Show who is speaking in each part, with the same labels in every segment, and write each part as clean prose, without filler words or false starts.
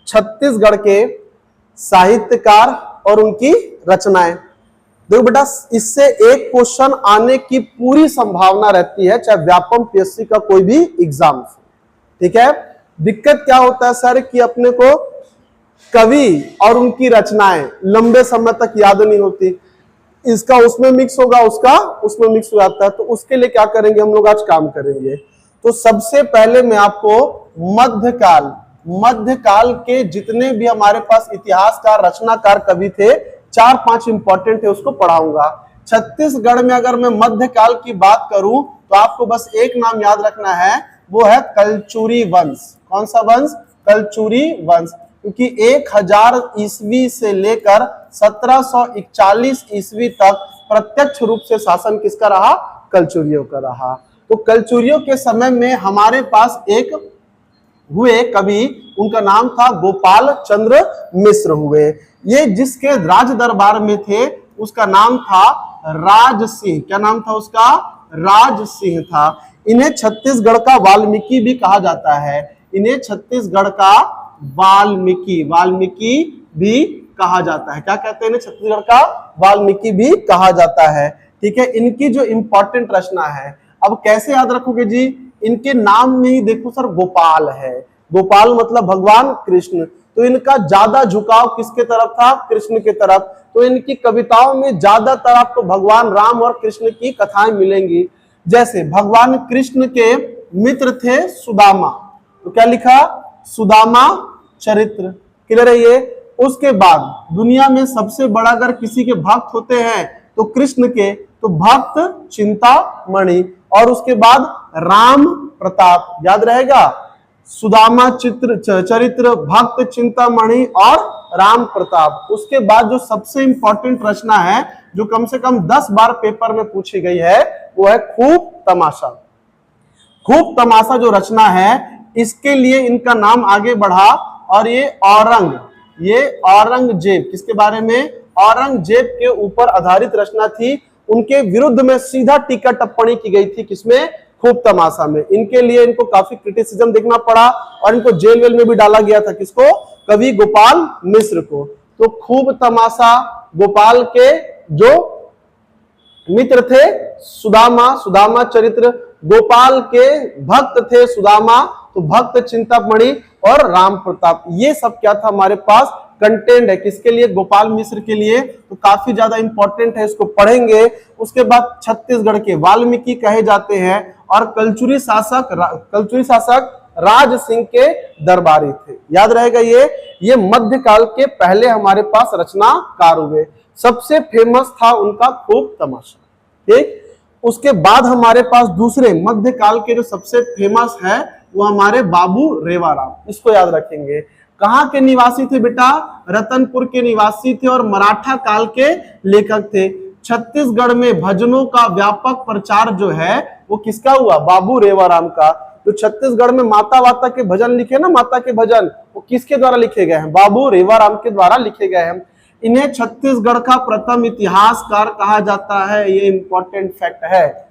Speaker 1: छत्तीसगढ़ के साहित्यकार और उनकी रचनाएं। देखो बेटा, इससे एक क्वेश्चन आने की पूरी संभावना रहती है, चाहे व्यापम पीएससी का कोई भी एग्जाम। ठीक है, दिक्कत क्या होता है सर कि अपने को कवि और उनकी रचनाएं लंबे समय तक याद नहीं होती, इसका उसमें मिक्स होगा, उसका उसमें मिक्स हो जाता है। तो उसके लिए क्या करेंगे हम लोग, आज काम करेंगे। तो सबसे पहले मैं आपको मध्यकाल के जितने भी हमारे पास इतिहासकार, रचनाकार, कवि थे, 4-5 इंपॉर्टेंट है, उसको पढ़ाऊंगा। छत्तीसगढ़ में अगर मैं मध्यकाल की बात करूं तो आपको बस एक नाम याद रखना है, वो है कलचुरी वंश। कौन सा वंश? कलचुरी वंश। क्योंकि 1000 ईस्वी से लेकर 1741 ईस्वी तक प्रत्यक्ष रूप से शासन किसका रहा? कलचुरियों का रहा। तो कलचुरियों के समय में हमारे पास एक हुए कवि, उनका नाम था गोपाल चंद्र मिश्र हुए। ये जिसके राज दरबार में थे उसका नाम था राज सिंह। क्या नाम था उसका? राज सिंह था। इन्हें छत्तीसगढ़ का वाल्मीकि भी कहा जाता है। इन्हें छत्तीसगढ़ का वाल्मीकि भी कहा जाता है। क्या कहते हैं इन्हें? छत्तीसगढ़ का वाल्मीकि भी कहा जाता है। ठीक है, इनकी जो इंपॉर्टेंट रचना है, अब कैसे याद रखोगे जी? इनके नाम में ही देखो सर, गोपाल है। गोपाल मतलब भगवान कृष्ण। तो इनका ज्यादा झुकाव किसके तरफ था? कृष्ण के तरफ। तो इनकी कविताओं में ज्यादातर आपको भगवान राम और कृष्ण की कथाएं मिलेंगी। जैसे भगवान कृष्ण के मित्र थे सुदामा, तो क्या लिखा? सुदामा चरित्र। क्लियर है ये? उसके बाद दुनिया में सबसे बड़ा अगर किसी के भक्त होते हैं तो कृष्ण के, तो भक्त चिंतामणि। और उसके बाद राम प्रताप, याद रहेगा? सुदामा चरित्र, भक्त चिंतामणि और राम प्रताप। उसके बाद जो सबसे इंपॉर्टेंट रचना है, जो कम से कम 10 बार पेपर में पूछी गई है, वो है खूब तमाशा। खूब तमाशा जो रचना है, इसके लिए इनका नाम आगे बढ़ा। और ये औरंगजेब, किसके बारे में? औरंगजेब के ऊपर आधारित रचना थी। उनके विरुद्ध में सीधा टीका टिप्पणी की गई थी, किसमें? खूब तमाशा में। इनके लिए इनको काफी क्रिटिसिज्म देखना पड़ा और इनको जेल वेल में भी डाला गया था। किसको? कवि गोपाल मिश्र को। तो खूब तमाशा, गोपाल के जो मित्र थे सुदामा चरित्र, गोपाल के भक्त थे सुदामा, तो भक्त चिंतामणि और राम प्रताप। ये सब क्या था हमारे पास? कंटेंट है। किसके लिए? गोपाल मिश्र के लिए। तो काफी ज्यादा इंपॉर्टेंट है, इसको पढ़ेंगे। उसके बाद छत्तीसगढ़ के वाल्मीकि कहे जाते हैं और कलचुरी शासक राज सिंह के दरबारी थे। याद रहेगा ये मध्यकाल के पहले हमारे पास रचनाकार हुए। सबसे फेमस था उनका खूब तमाशा। ठीक, उसके बाद हमारे पास दूसरे मध्यकाल के जो सबसे फेमस है वो हमारे बाबू रेवाराम। इसको याद रखेंगे। कहां के निवासी थे बेटा? रतनपुर के निवासी थे और मराठा काल के लेखक थे। छत्तीसगढ़ में भजनों का व्यापक प्रचार जो है वो किसका हुआ? बाबू रेवाराम का। तो छत्तीसगढ़ में माता वाता के भजन लिखे ना, माता के भजन, वो किसके द्वारा लिखे गए हैं? बाबू रेवाराम के द्वारा लिखे गए हैं। इन्हें छत्तीसगढ़ का प्रथम इतिहासकार कहा जाता है। ये इंपॉर्टेंट फैक्ट है।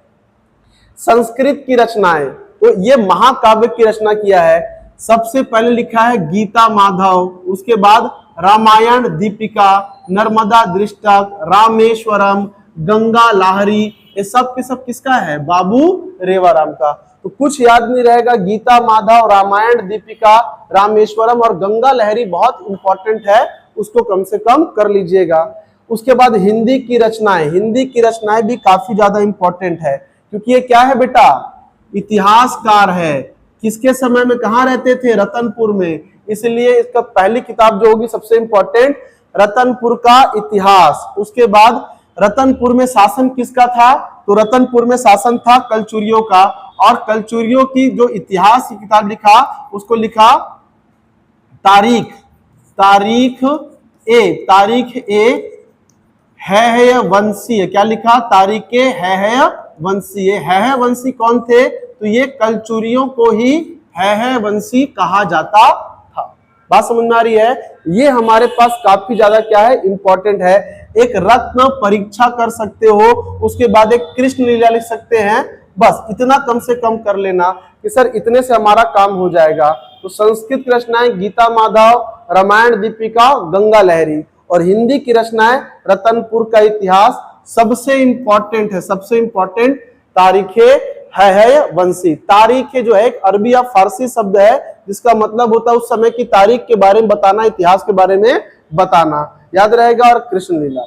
Speaker 1: संस्कृत की रचनाएं, तो ये महाकाव्य की रचना किया है। सबसे पहले लिखा है गीता माधव, उसके बाद रामायण दीपिका, नर्मदा दृष्टक, रामेश्वरम, गंगा लाहरी, ये सब के सब किसका है? बाबू रेवाराम का। तो कुछ याद नहीं रहेगा, गीता माधव, रामायण दीपिका, रामेश्वरम और गंगा लहरी बहुत इंपॉर्टेंट है, उसको कम से कम कर लीजिएगा। उसके बाद हिंदी की रचनाएं भी काफी ज्यादा इंपॉर्टेंट है, क्योंकि ये क्या है बेटा? इतिहासकार है। किसके समय में कहाँ रहते थे? रतनपुर में। इसलिए इसका पहली किताब जो होगी सबसे इंपॉर्टेंट, रतनपुर का इतिहास। उसके बाद रतनपुर में शासन किसका था? तो रतनपुर में शासन था कलचुरियों का। और कलचुरियों की जो इतिहास की किताब लिखा, उसको लिखा तारीख ए है वंशी। क्या लिखा? तारीख है वंशी। है वंशी कौन थे? तो ये कलचुरियों को ही है वंशी कहा जाता था। बात समझ में आ रही है? ये हमारे पास काफी ज्यादा क्या है? इंपॉर्टेंट है। एक रत्न परीक्षा कर सकते हो, उसके बाद एक कृष्ण लीला लिख सकते हैं। बस इतना कम से कम कर लेना कि सर इतने से हमारा काम हो जाएगा। तो संस्कृत की रचनाएं गीता माधव, रामायण दीपिका, गंगा लहरी। और हिंदी की रचनाएं रतनपुर का इतिहास, सबसे इंपॉर्टेंट है, सबसे इंपॉर्टेंट तारीखे है वंशी। तारीख जो है एक अरबी या फारसी शब्द है जिसका मतलब होता है उस समय की तारीख के बारे में बताना, इतिहास के बारे में बताना, याद रहेगा। और कृष्ण लीला,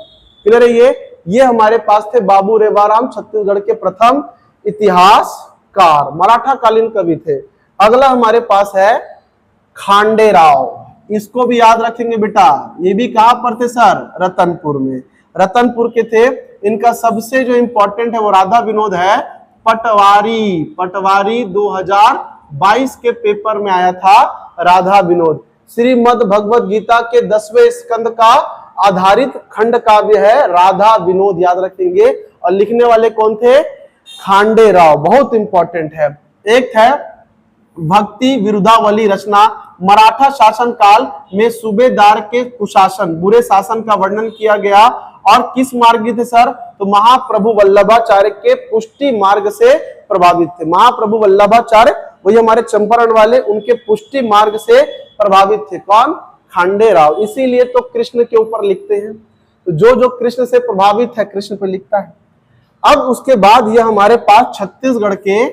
Speaker 1: क्लियर है। ये हमारे पास थे बाबू रेवाराम, छत्तीसगढ़ के प्रथम इतिहासकार, मराठा कालीन कवि थे। अगला हमारे पास है खांडे राव, इसको भी याद रखेंगे बेटा। ये भी कहां पर थे सर? रतनपुर में, रतनपुर के थे। इनका सबसे जो इंपॉर्टेंट है वो राधा विनोद है, पटवारी। पटवारी 2022 के पेपर में आया था राधा विनोद। श्रीमद् भगवत गीता के 10वें स्कंद का आधारित खंड काव्य है राधा विनोद, याद रखेंगे। और लिखने वाले कौन थे? खांडे राव, बहुत इंपॉर्टेंट है। एक है भक्ति विरुद्धावली रचना, मराठा शासन काल में सूबेदार के कुशासन, बुरे शासन का वर्णन किया गया। और किस मार्ग थे सर? तो महाप्रभु वल्लभाचार्य के पुष्टि मार्ग से प्रभावित थे। महाप्रभु वल्लभाचार्य वही हमारे चंपारण वाले, उनके पुष्टि मार्ग से प्रभावित थे। कौन? खांडे राव। इसीलिए तो कृष्ण के ऊपर लिखते हैं, तो जो कृष्ण से प्रभावित है कृष्ण पर लिखता है। अब उसके बाद यह हमारे पास छत्तीसगढ़ के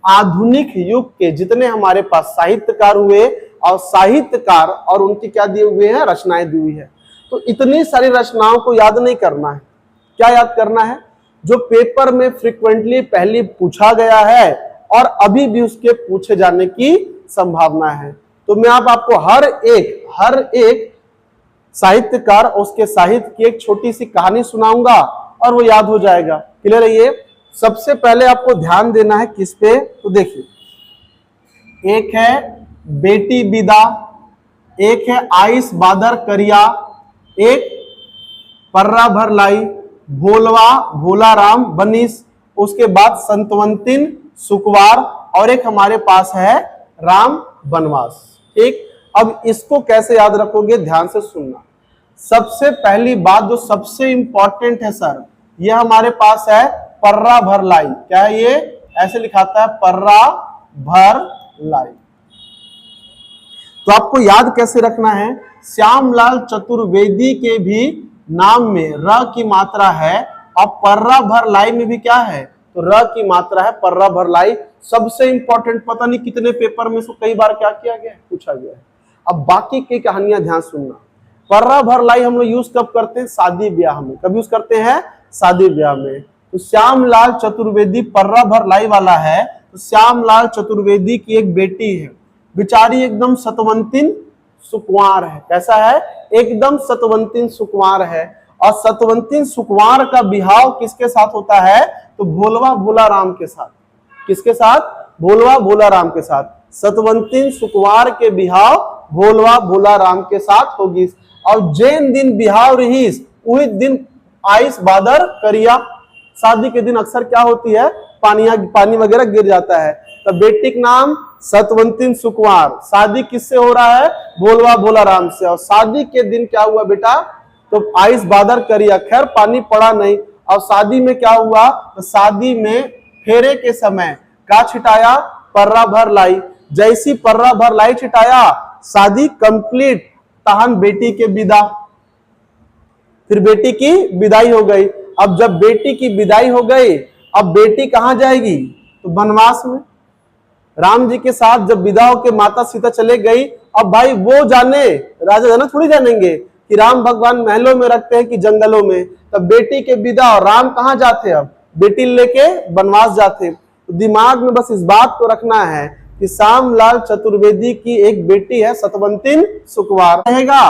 Speaker 1: आधुनिक युग के जितने हमारे पास साहित्यकार हुए और साहित्यकार और उनकी क्या दिए हुए हैं? रचनाएं दी हुई है। तो इतनी सारी रचनाओं को याद नहीं करना है, क्या याद करना है? जो पेपर में फ्रीक्वेंटली पहले पूछा गया है और अभी भी उसके पूछे जाने की संभावना है। तो मैं आपको हर एक साहित्यकार और उसके साहित्य की एक छोटी सी कहानी सुनाऊंगा और वो याद हो जाएगा। क्लियर है? ये सबसे पहले आपको ध्यान देना है किस पे? तो देखिए, एक है बेटी बिदा, एक है आइस बादर करिया, एक पर्रा भर लाई, भोलवा भोला राम बनीस, उसके बाद संतवंतिन सुकवार, और एक हमारे पास है राम बनवास। ठीक, अब इसको कैसे याद रखोगे? ध्यान से सुनना। सबसे पहली बात जो सबसे इंपॉर्टेंट है सर, यह हमारे पास है पर्रा भर लाई। क्या है ये? ऐसे लिखाता है पर्रा भर लाई। तो आपको याद कैसे रखना है? श्यामलाल चतुर्वेदी के भी नाम में र की मात्रा है और पर्रा भर लाई में भी क्या है? तो र की मात्रा है, पर्रा भर लाई। सबसे इंपॉर्टेंट, पता नहीं कितने पेपर में इसको कई बार क्या किया गया है, पूछा गया है। अब बाकी की कहानियां ध्यान सुनना। पर्रा भर लाई हम लोग यूज कब करते हैं? शादी ब्याह में। कब यूज करते हैं? शादी ब्याह में। तो श्यामलाल चतुर्वेदी पर्रा भर लाई वाला है। तो श्यामलाल चतुर्वेदी की एक बेटी है, बेचारी एकदम सतवंतिन सुकुमार है। कैसा है? एकदम सतवंतिन सुकुमार है। और सतवंतिन सुकुमार का बिहाव किसके साथ होता है? तो भोलवा भोला राम के साथ। किसके साथ? भोलवा भोला राम के साथ। सतवंतिन सुकुमार के बिहाव भोलवा भोला राम के साथ होगी। और जैन दिन बिहाव रहीस, वही दिन आइस बादर करिया। शादी के दिन अक्सर क्या होती है? पानी वगैरह गिर जाता है। तो बेटी का नाम सतवंतिन सुकुमार, शादी किससे हो रहा है? भोलवा भोला राम से। और शादी के दिन क्या हुआ बेटा? तो आइस बादर करिया, खैर पानी पड़ा नहीं। और शादी में क्या हुआ? तो शादी में फेरे के समय क्या छिटाया? पर्रा भर लाई। जैसी पर्रा भर लाई छिटाया, शादी कंप्लीट, तहन बेटी के विदा। फिर बेटी की विदाई हो गई। अब जब बेटी की विदाई हो गई, अब बेटी कहां जाएगी? तो वनवास में। राम जी के साथ जब विदा होकर माता सीता चले गई, अब भाई वो जाने, राजा जाना थोड़ी जानेंगे कि राम भगवान महलों में रखते हैं कि जंगलों में। तब बेटी के विदा, और राम कहां जाते? अब बेटी लेके वनवास जाते। तो दिमाग में बस इस बात को रखना है कि श्यामलाल चतुर्वेदी की एक बेटी है सतवंतिन सुकुमार। रहेगा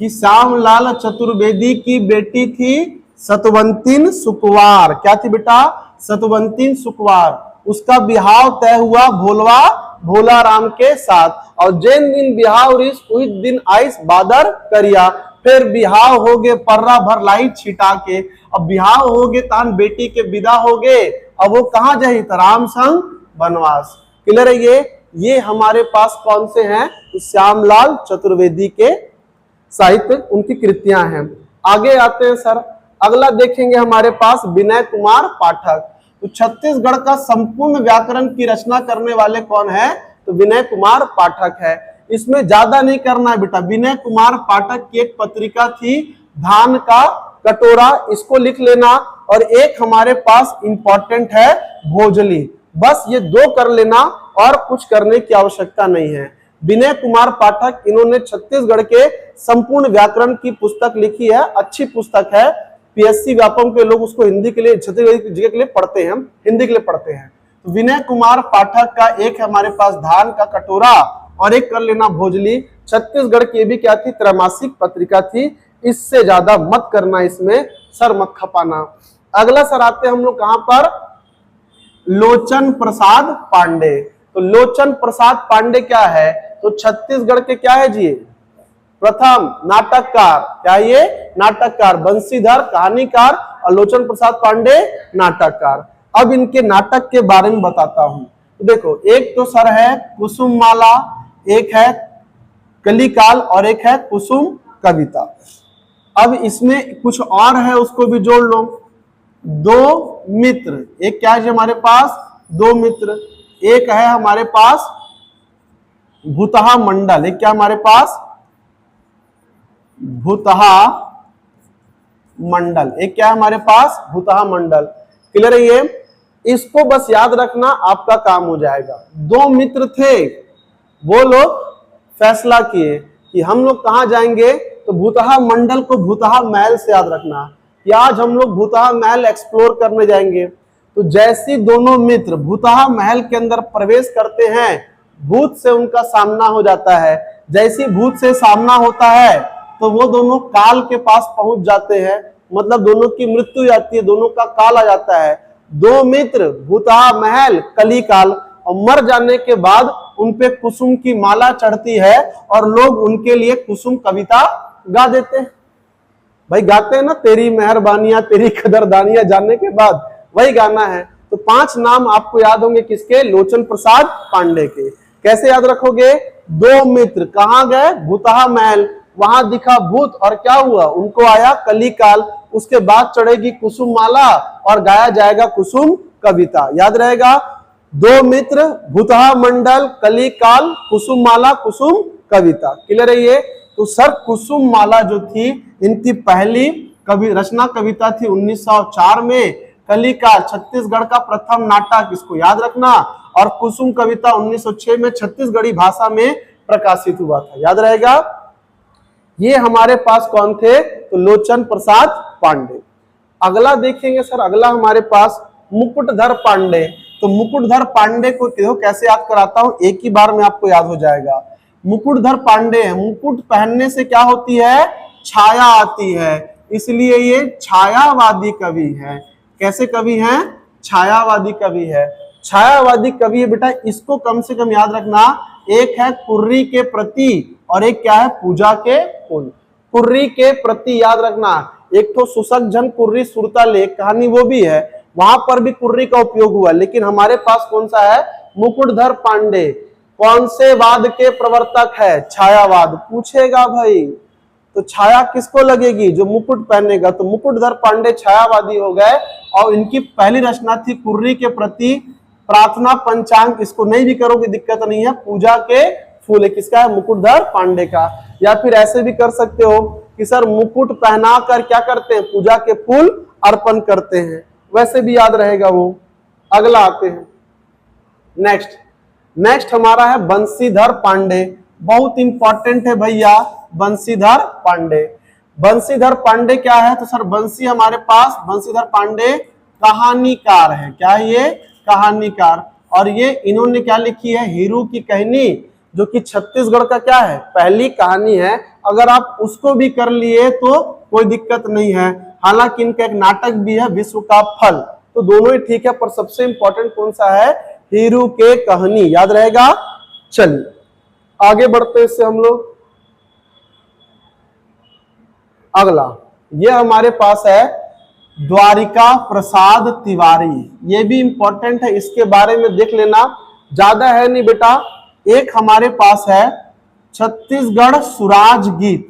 Speaker 1: कि श्यामलाल चतुर्वेदी की बेटी थी सतवंतिन सुकुमार। क्या थी बेटा? सतवंतिन सुकुमार। उसका बिहाव तय हुआ भोलवा भोला राम के साथ। और जैन दिन बिहाव रिस, उस दिन आइस बादर करिया। फिर बिहाव हो गए पर्रा भर लाई छिटा के। अब बिहाव हो गए, तान बेटी के विदा हो गए। अब वो कहां जाए? तो राम संग वनवास। क्लियर है? ये हमारे पास कौन से हैं? तो श्यामलाल चतुर्वेदी के साहित्य, उनकी कृतियां हैं। आगे आते हैं सर, अगला देखेंगे हमारे पास विनय कुमार पाठक। तो छत्तीसगढ़ का संपूर्ण व्याकरण की रचना करने वाले कौन है? तो विनय कुमार पाठक है। इसमें ज्यादा नहीं करना है बेटा। विनय कुमार पाठक की एक पत्रिका थी धान का कटोरा, इसको लिख लेना। और एक हमारे पास इंपॉर्टेंट है भोजली, बस ये दो कर लेना और कुछ करने की आवश्यकता नहीं है। विनय कुमार पाठक, इन्होंने छत्तीसगढ़ के संपूर्ण व्याकरण की पुस्तक लिखी है, अच्छी पुस्तक है। पीएससी व्यापम के लोग उसको हिंदी के लिए, छत्तीसगढ़ जगह के लिए पढ़ते हैं, हम हिंदी के लिए पढ़ते हैं। तो विनय कुमार पाठक का एक है हमारे पास धान का कटोरा और एक कर लेना भोजली। छत्तीसगढ़ की भी क्या थी, त्रैमासिक पत्रिका थी। इससे ज्यादा मत करना, इसमें सर मत खपाना। अगला सर आते हम लोग कहां पर, लोचन प्रसाद पांडे। तो लोचन प्रसाद पांडे क्या है, तो छत्तीसगढ़ के क्या है जी, प्रथम नाटककार। क्या ये, नाटककार। बंसीधर कहानीकार और लोचन प्रसाद पांडे नाटककार। अब इनके नाटक के बारे में बताता हूं। तो देखो, एक तो सर है कुसुम माला, एक है कलिकाल और एक है कुसुम कविता। अब इसमें कुछ और है, उसको भी जोड़ लो। दो मित्र, एक क्या है हमारे पास, दो मित्र। एक है हमारे पास भूतहा मंडल, एक क्या हमारे पास भूतहा मंडल, एक क्या है हमारे पास भूतहा मंडल। क्लियर है ये, इसको बस याद रखना, आपका काम हो जाएगा। दो मित्र थे, वो लोग फैसला किए कि हम लोग कहां जाएंगे, तो भूतहा मंडल को भूतहा महल से याद रखना कि आज हम लोग भूतहा महल एक्सप्लोर करने जाएंगे। तो जैसी दोनों मित्र भूतहा महल के अंदर प्रवेश करते हैं, भूत से उनका सामना हो जाता है। जैसी भूत से सामना होता है तो वो दोनों काल के पास पहुंच जाते हैं, मतलब दोनों की मृत्यु हो जाती है, दोनों का काल आ जाता है। दो मित्र भूतहा महल कलिकाल, और मर जाने के बाद उनपे कुसुम की माला चढ़ती है और लोग उनके लिए कुसुम कविता गा देते हैं। भाई गाते हैं ना, तेरी मेहरबानियां तेरी कदरदानियां, जानने के बाद वही गाना है। तो 5 नाम आपको याद होंगे किसके, लोचन प्रसाद पांडे के। कैसे याद रखोगे, दो मित्र कहां गए, भूतहा महल, वहां दिखा भूत और क्या हुआ, उनको आया कलिकाल, उसके बाद चढ़ेगी कुसुम माला और गाया जाएगा कुसुम कविता। याद रहेगा, दो मित्र भूतहा मंडल कलिकाल कुसुम माला कुसुम कविता। क्लियर है ये। तो सर कुसुम माला जो थी, इनकी पहली कवि रचना कविता थी 1904 में। कलिकाल छत्तीसगढ़ का प्रथम नाटक, इसको याद रखना। और कुसुम कविता 1906 में छत्तीसगढ़ी भाषा में प्रकाशित हुआ था, याद रहेगा। ये हमारे पास कौन थे, तो लोचन प्रसाद पांडे। अगला देखेंगे सर, अगला हमारे पास मुकुटधर पांडे। तो मुकुटधर पांडे को देखो कैसे याद कराता हूं, एक ही बार में आपको याद हो जाएगा। मुकुटधर पांडे है, मुकुट पहनने से क्या होती है, छाया आती है, इसलिए ये छायावादी कवि है। कैसे कवि हैं, छायावादी कवि है। छायावादी कवि है बेटा, इसको कम से कम याद रखना। एक है कुर्री के प्रति और एक क्या है, पूजा के फूल। कुर्री के प्रति याद रखना, एक तो सुसज्जन कुर्री सुरता लेख कहानी वो भी है, वहां पर भी कुर्री का उपयोग हुआ। लेकिन हमारे पास कौन सा है, मुकुटधर पांडे। कौन से वाद के प्रवर्तक है, छायावाद। पूछेगा भाई, तो छाया किसको लगेगी, जो मुकुट पहनेगा। तो मुकुटधर पांडे छायावादी हो गए और इनकी पहली रचना थी कुर्री के प्रति प्रार्थना पंचांग। इसको नहीं भी करोगे दिक्कत नहीं है, पूजा के फूल है, किसका है, मुकुटधर पांडे का। या फिर ऐसे भी कर सकते हो कि सर मुकुट पहना कर क्या करते हैं, पूजा के फूल अर्पण करते हैं, वैसे भी याद रहेगा वो। अगला आते हैं, नेक्स्ट हमारा है बंसीधर पांडे। बहुत इंपॉर्टेंट है भैया बंसीधर पांडे। बंसीधर पांडे क्या है, तो सर बंसीधर पांडे कहानीकार है। क्या है ये, कहानीकार। और ये इन्होंने क्या लिखी है, हीरू की कहानी, जो कि छत्तीसगढ़ का क्या है, पहली कहानी है। अगर आप उसको भी कर लिए तो कोई दिक्कत नहीं है। हालांकि इनका एक नाटक भी है, विश्व का फल, तो दोनों ही ठीक है, पर सबसे इंपॉर्टेंट कौन सा है, हीरू के कहानी, याद रहेगा। चलिए आगे बढ़ते इससे हम लोग। अगला ये हमारे पास है द्वारिका प्रसाद तिवारी, ये भी इंपॉर्टेंट है, इसके बारे में देख लेना, ज्यादा है नहीं बेटा। एक हमारे पास है छत्तीसगढ़ सुराज गीत,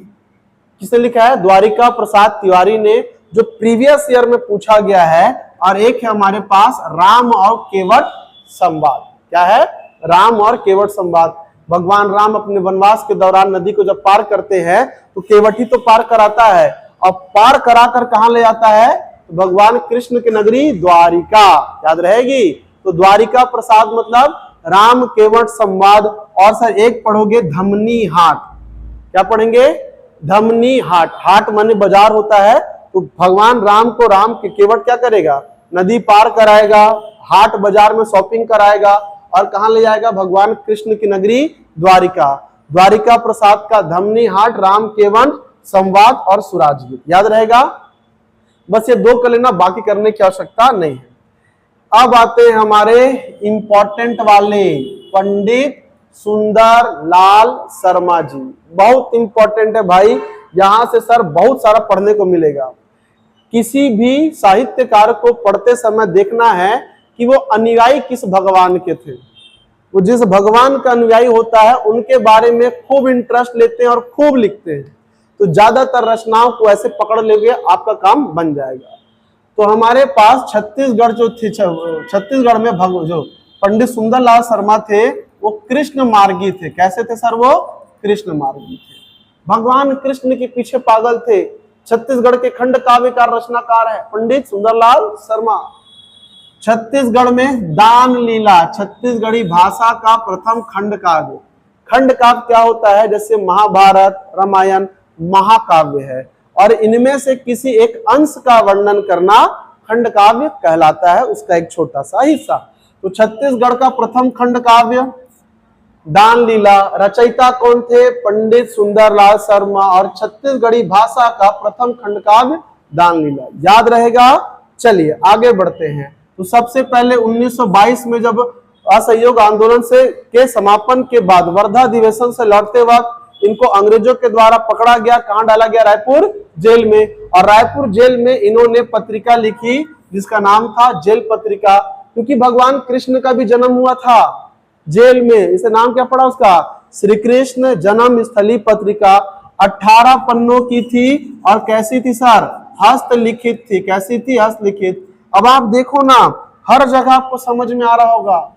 Speaker 1: किसने लिखा है, द्वारिका प्रसाद तिवारी ने, जो प्रीवियस ईयर में पूछा गया है। और एक है हमारे पास राम और केवट संवाद। क्या है, राम और केवट संवाद। भगवान राम अपने वनवास के दौरान नदी को जब पार करते हैं तो केवटी तो पार कराता है, और पार कराकर कहां ले जाता है? तो भगवान कृष्ण की नगरी द्वारिका, याद रहेगी। तो द्वारिका प्रसाद मतलब राम केवट संवाद। और सर एक पढ़ोगे धमनी हाट, क्या पढ़ेंगे? धमनी हाट। हाट माने बाजार होता है। तो भगवान राम को राम के केवट क्या करेगा? नदी पार कराएगा, हाट बाजार में शॉपिंग कराएगा, और कहां ले जाएगा? भगवान कृष्ण की नगरी द्वारिका। द्वारिका प्रसाद का धमनी हाट, राम केवट संवाद और सुराजगीत, याद रहेगा। बस ये 2 कर लेना, बाकी करने की आवश्यकता नहीं है। अब आते हैं हमारे इंपॉर्टेंट वाले, पंडित सुंदर लाल शर्मा जी। बहुत इंपॉर्टेंट है भाई, यहां से सर बहुत सारा पढ़ने को मिलेगा। किसी भी साहित्यकार को पढ़ते समय देखना है कि वो अनुयायी किस भगवान के थे। वो जिस भगवान का अनुयायी होता है उनके बारे में खूब इंटरेस्ट लेते हैं और खूब लिखते हैं। तो ज्यादातर रचनाओं को ऐसे पकड़ लेंगे, आपका काम बन जाएगा। तो हमारे पास छत्तीसगढ़ जो थी, छत्तीसगढ़ में जो पंडित सुंदरलाल शर्मा थे वो कृष्ण मार्गी थे। कैसे थे सर? वो कृष्ण मार्गी थे, भगवान कृष्ण के पीछे पागल थे। छत्तीसगढ़ के खंड काव्य का रचनाकार है पंडित सुंदरलाल शर्मा। छत्तीसगढ़ में दान लीला, छत्तीसगढ़ी भाषा का प्रथम खंड काव्य। खंड काव्य क्या होता है? जैसे महाभारत, रामायण महाकाव्य है, और इनमें से किसी एक अंश का वर्णन करना खंड काव्य कहलाता है, उसका एक छोटा सा हिस्सा। तो छत्तीसगढ़ का प्रथम खंड काव्य दान लीला, रचयिता कौन थे? पंडित सुंदरलाल शर्मा, और छत्तीसगढ़ी भाषा का प्रथम खंड काव्य दान लीला, याद रहेगा। चलिए आगे बढ़ते हैं। तो सबसे पहले 1922 में जब असहयोग आंदोलन के समापन के बाद वर्धा अधिवेशन से लौटते वक्त इनको अंग्रेजों के द्वारा पकड़ा गया। कहां डाला गया? रायपुर जेल में। और रायपुर जेल में इन्होंने पत्रिका लिखी जिसका नाम था जेल पत्रिका, क्योंकि भगवान कृष्ण का भी जन्म हुआ था जेल में। इसे नाम क्या पड़ा उसका? श्री कृष्ण जन्म स्थली पत्रिका। 18 पन्नों की थी, और कैसी थी सर? हस्तलिखित थी। कैसी थी? हस्तलिखित। अब आप देखो ना, हर जगह आपको समझ में आ रहा होगा,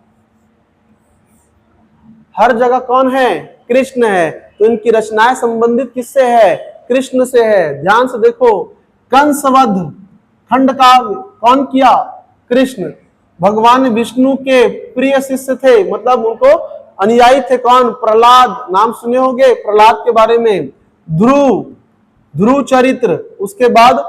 Speaker 1: हर जगह कौन है? कृष्ण है। तो इनकी रचनाएं संबंधित किससे है? कृष्ण से है। ध्यान से देखो, कंसवध खंड काव्य कौन किया? कृष्ण। भगवान विष्णु के प्रिय शिष्य थे, मतलब उनको अनुयायी थे। कौन? प्रहलाद, नाम सुने होंगे प्रहलाद के बारे में। ध्रुव चरित्र, उसके बाद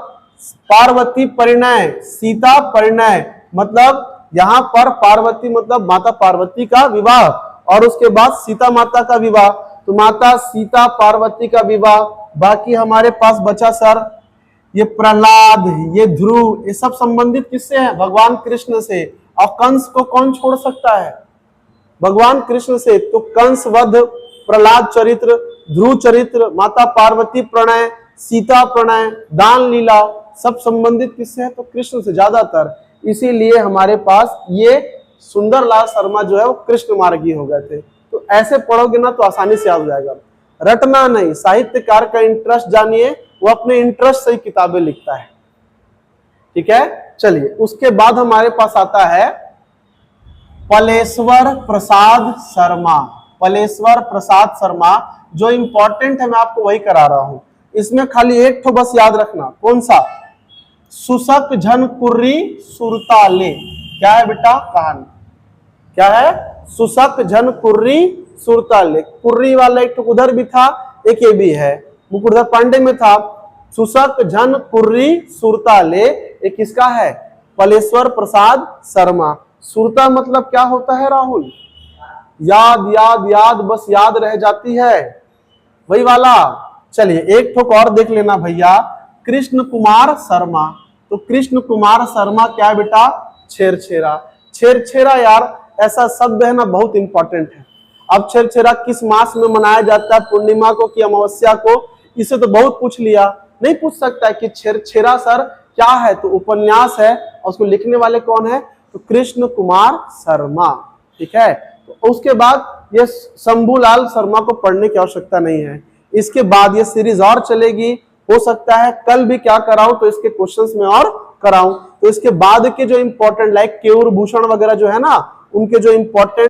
Speaker 1: पार्वती परिणय, सीता परिणय, मतलब यहाँ पर पार्वती मतलब माता पार्वती का विवाह, और उसके बाद सीता माता का विवाह। तो माता सीता पार्वती का विवाह। बाकी हमारे पास बचा सर ये प्रहलाद, ये ध्रुव, ये सब संबंधित किससे है? भगवान कृष्ण से। और कंस को कौन छोड़ सकता है? भगवान कृष्ण से। तो कंस वध, प्रहलाद चरित्र, ध्रुव चरित्र, माता पार्वती प्रणय, सीता प्रणय, दान लीला, सब संबंधित किससे है? तो कृष्ण से ज्यादातर। इसीलिए हमारे पास ये सुंदरलाल शर्मा जो है वो कृष्ण मार्गी हो गए थे। तो ऐसे पढ़ोगे ना तो आसानी से आ जाएगा, रटना नहीं। साहित्यकार का इंटरेस्ट जानिए, वो अपने इंटरेस्ट से ही किताबें लिखता है। ठीक है, चलिए उसके बाद हमारे पास आता है पलेश्वर प्रसाद शर्मा। पलेश्वर प्रसाद शर्मा जो इंपॉर्टेंट है मैं आपको वही करा रहा हूं। इसमें खाली एक ठो बस याद रखना, कौन सा? सुसक झन कुर्री सुरताले। क्या है बेटा? कहानी क्या है? सुसक झन कुर्री सुरताले। कुर्री वाला एक तो उधर भी था, एक ये भी है, मुकुटधर पांडे में था। सुसक झन कुर्री सुरताले एक किसका है? पलेश्वर प्रसाद शर्मा। सुरता मतलब क्या होता है राहुल? याद याद याद, बस याद रह जाती है, वही वाला। चलिए एक ठोक और देख लेना भैया, कृष्ण कुमार शर्मा। तो कृष्ण कुमार शर्मा क्या है बेटा? छेरछेरा। छेरछेरा यार ऐसा शब्द है ना, बहुत इंपॉर्टेंट है। अब छेरछेरा किस मास में मनाया जाता है? पूर्णिमा को कि अमावस्या को? इसे तो बहुत पूछ लिया, नहीं पूछ सकता है कि छेरछेरा सर क्या है? तो उपन्यास है, और उसको लिखने वाले कौन है? तो कृष्ण कुमार शर्मा। ठीक है, तो उसके बाद ये शंभूलाल शर्मा को पढ़ने की आवश्यकता नहीं है। इसके बाद ये सीरीज और चलेगी, हो सकता है कल भी क्या कराऊं तो इसके क्वेश्चंस में और कराऊं। तो इसके बाद के जो इंपॉर्टेंट लाइक केयूर भूषण वगैरह जो है ना, उनके जो इंपॉर्टेंट